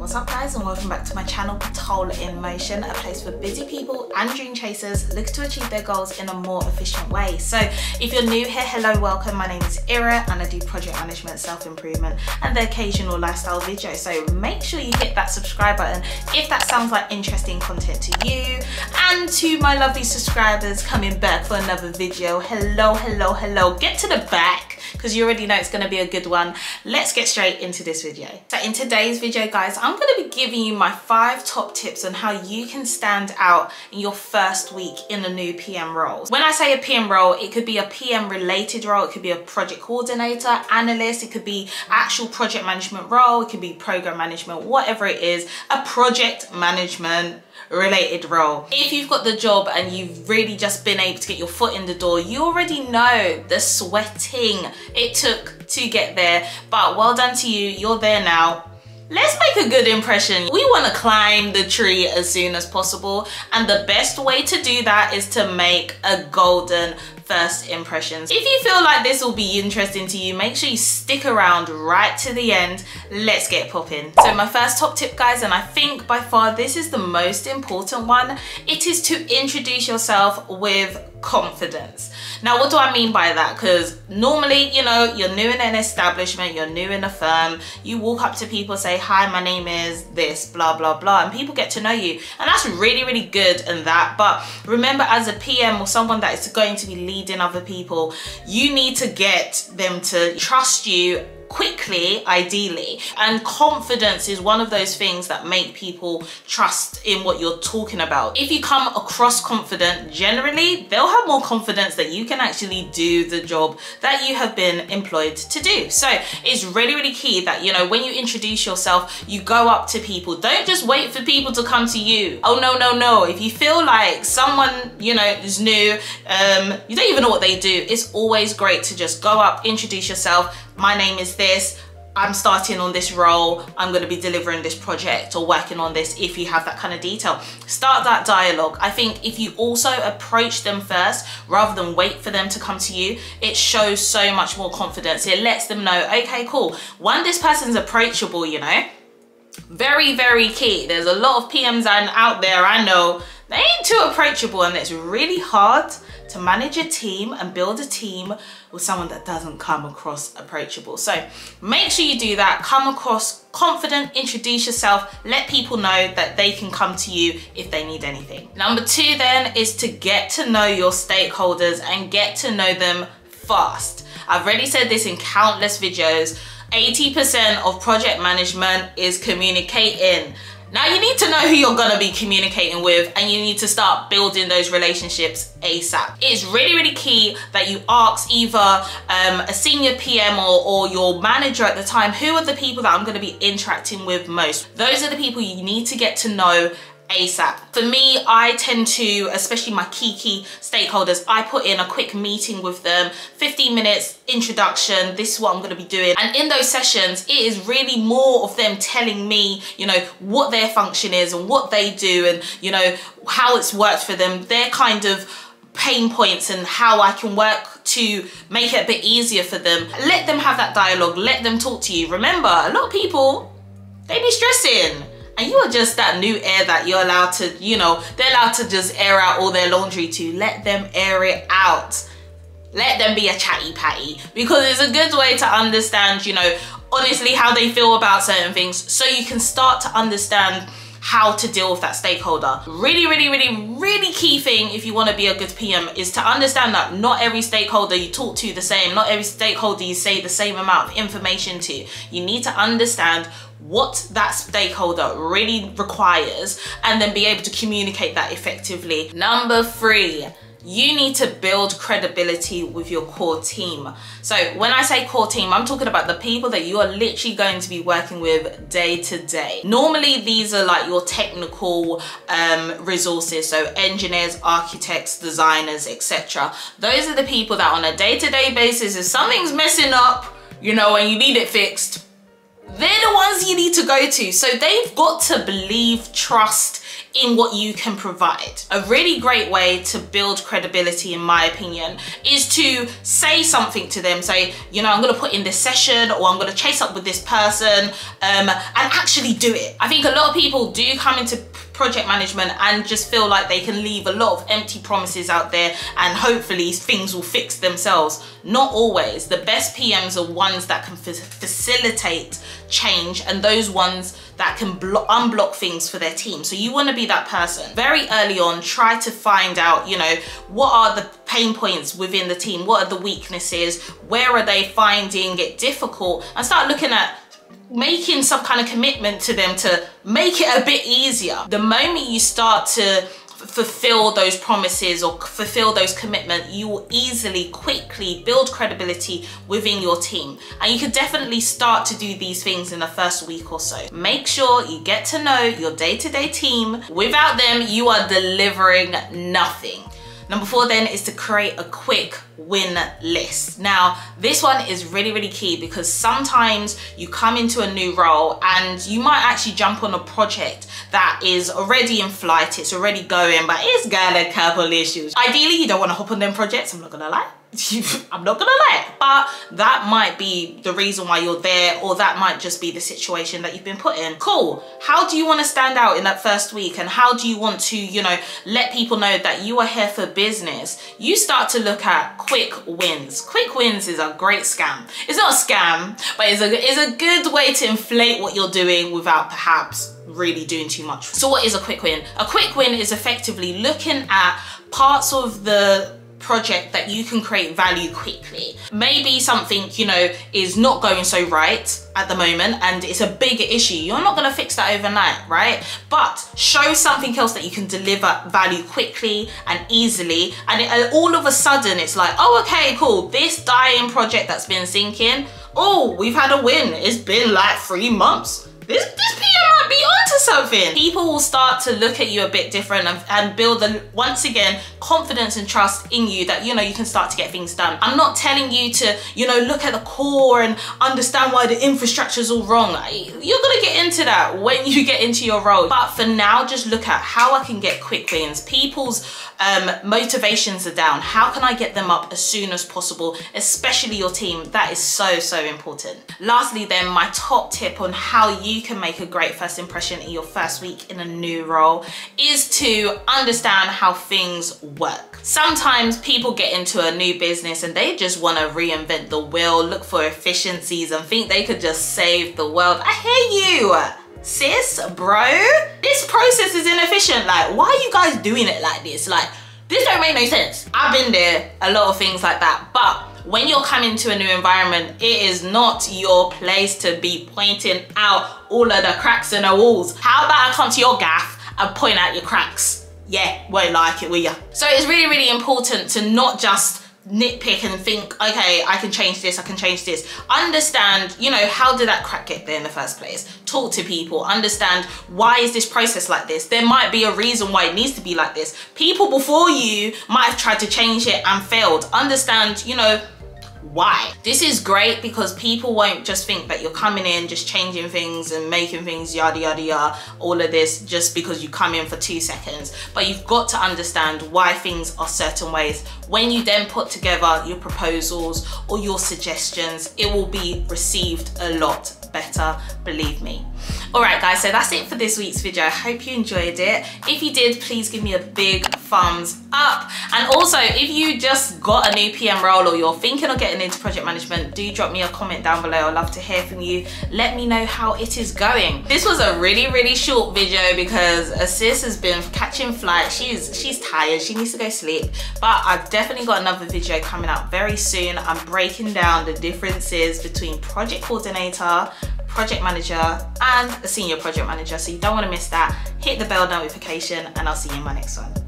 What's up guys, and welcome back to my channel pitolinmotion, a place for busy people and dream chasers looking to achieve their goals in a more efficient way. So if you're new here, hello, welcome. My name is Ira and I do project management, self-improvement and the occasional lifestyle video. So make sure you hit that subscribe button if that sounds like interesting content to you. And to my lovely subscribers coming back for another video, hello, get to the back because you already know it's going to be a good one. Let's get straight into this video. So in today's video guys, I'm going to be giving you my 5 top tips on how you can stand out in your first week in a new PM role. When I say a PM role, it could be a PM related role, it could be a project coordinator, analyst, it could be actual project management role, it could be program management, whatever it is, a project management related role. If you've got the job and you've really just been able to get your foot in the door, you already know the sweating it took to get there, but well done to you, you're there now. Let's make a good impression. We want to climb the tree as soon as possible, and the best way to do that is to make a golden first impressions. If you feel like this will be interesting to you, make sure you stick around right to the end. Let's get popping. So my first top tip guys, and I think by far this is the most important one, it is to introduce yourself with confidence. Now what do I mean by that? Because normally, you know, you're new in an establishment, you're new in a firm, you walk up to people, say, hi, my name is this, blah, blah, blah, and people get to know you. And that's really, really good and that. But remember, as a PM or someone that is going to be leading other people, you need to get them to trust you quickly, ideally, and confidence is one of those things that make people trust in what you're talking about. If you come across confident, generally they'll have more confidence that you can actually do the job that you have been employed to do. So it's really, really key that, you know, when you introduce yourself, you go up to people. Don't just wait for people to come to you. Oh no. If you feel like someone, you know, is new, you don't even know what they do, it's always great to just go up, introduce yourself. My name is this, I'm starting on this role, I'm going to be delivering this project or working on this. If you have that kind of detail, start that dialogue. I think if you also approach them first rather than wait for them to come to you, it shows so much more confidence. It lets them know, okay, cool, one, this person's approachable, you know, very, very key. There's a lot of PMs out there, I know, they ain't too approachable, and it's really hard to manage a team and build a team with someone that doesn't come across approachable. So make sure you do that. Come across confident, introduce yourself, let people know that they can come to you if they need anything. Number 2 then is to get to know your stakeholders and get to know them fast. I've already said this in countless videos. 80% of project management is communicating. Now you need to know who you're gonna be communicating with, and you need to start building those relationships ASAP. It's really, really key that you ask either a senior PM or your manager at the time, who are the people that I'm gonna be interacting with most? Those are the people you need to get to know ASAP. For me, I tend to, especially my key stakeholders, I put in a quick meeting with them, 15 minutes introduction, this is what I'm going to be doing. And in those sessions, it is really more of them telling me, you know, what their function is and what they do and, you know, how it's worked for them, their kind of pain points and how I can work to make it a bit easier for them. Let them have that dialogue, let them talk to you. Remember, a lot of people, they be stressing. And you are just that new air that you're allowed to, you know, they're allowed to just air out all their laundry to. Let them air it out. Let them be a chatty patty, because it's a good way to understand, you know, honestly how they feel about certain things, so you can start to understand how to deal with that stakeholder. Really key thing if you want to be a good PM is to understand that not every stakeholder you talk to the same, not every stakeholder you say the same amount of information to. You need to understand what that stakeholder really requires and then be able to communicate that effectively. Number 3, you need to build credibility with your core team. So when I say core team, I'm talking about the people that you are literally going to be working with day to day. Normally these are like your technical resources, so engineers, architects, designers, etc. Those are the people that on a day-to-day basis, if something's messing up, you know, and you need it fixed, they're the ones you need to go to. So they've got to believe, trust in what you can provide. A really great way to build credibility, in my opinion, is to say something to them. Say, you know, I'm gonna put in this session, or I'm gonna chase up with this person, and actually do it. I think a lot of people do come into project management and just feel like they can leave a lot of empty promises out there and hopefully things will fix themselves. Not always. The best PMs are ones that can facilitate change, and those ones that can unblock things for their team. So you want to be that person. Very early on, try to find out, you know, what are the pain points within the team? What are the weaknesses? Where are they finding it difficult? And start looking at making some kind of commitment to them to make it a bit easier. The moment you start to fulfill those promises or fulfill those commitments, you will easily, quickly build credibility within your team. And you can definitely start to do these things in the first week or so. Make sure you get to know your day-to-day team. Without them, you are delivering nothing. Number 4 then is to create a quick win list. Now, this one is really, really key, because sometimes you come into a new role and you might actually jump on a project that is already in flight, it's already going, but it's got a couple issues. Ideally, you don't want to hop on them projects, I'm not gonna lie. I'm not gonna lie, but that might be the reason why you're there, or that might just be the situation that you've been put in. Cool. How do you want to stand out in that first week, and how do you want to, you know, let people know that you are here for business? You start to look at quick wins. Quick wins is a great scam. It's not a scam, but it's a good way to inflate what you're doing without perhaps really doing too much. So what is a quick win? A quick win is effectively looking at parts of the project that you can create value quickly. Maybe something, you know, is not going so right at the moment and it's a bigger issue. You're not going to fix that overnight, right? But show something else that you can deliver value quickly and easily, and all of a sudden it's like, oh, okay, cool, this dying project that's been sinking, oh, we've had a win. It's been like 3 months. This PM might be onto something. People will start to look at you a bit different and build, once again, confidence and trust in you that, you know, you can start to get things done. I'm not telling you to, you know, look at the core and understand why the infrastructure is all wrong. You're gonna get into that when you get into your role. But for now, just look at how I can get quick wins. People's motivations are down. How can I get them up as soon as possible, especially your team? That is so, so important. Lastly then, my top tip on how you can make a great first impression in your first week in a new role is to understand how things work. Sometimes people get into a new business and they just want to reinvent the wheel, look for efficiencies and think they could just save the world. I hear you. Sis, bro, this process is inefficient. Like, why are you guys doing it like this? Like, this don't make no sense. I've been there, a lot of things like that. But when you're coming to a new environment, it is not your place to be pointing out all of the cracks in the walls. How about I come to your gaff and point out your cracks? Yeah, won't like it, will ya? So it's really, really important to not just nitpick and think, okay, I can change this, I can change this. Understand, you know, how did that crack get there in the first place? Talk to people, understand, why is this process like this? There might be a reason why it needs to be like this. People before you might have tried to change it and failed. Understand, you know, why. This is great because people won't just think that you're coming in, just changing things and making things yada yada yada, all of this just because you come in for 2 seconds. But you've got to understand why things are certain ways. When you then put together your proposals or your suggestions, it will be received a lot better, believe me. Alright guys, so that's it for this week's video. I hope you enjoyed it. If you did, please give me a big thumbs up. And also, if you just got a new PM role or you're thinking of getting into project management, do drop me a comment down below. I'd love to hear from you. Let me know how it is going. This was a really, really short video because sis has been catching flight. She's tired, she needs to go sleep. But I've definitely got another video coming out very soon. I'm breaking down the differences between project coordinator, project manager and a senior project manager, so you don't want to miss that. Hit the bell notification and I'll see you in my next one.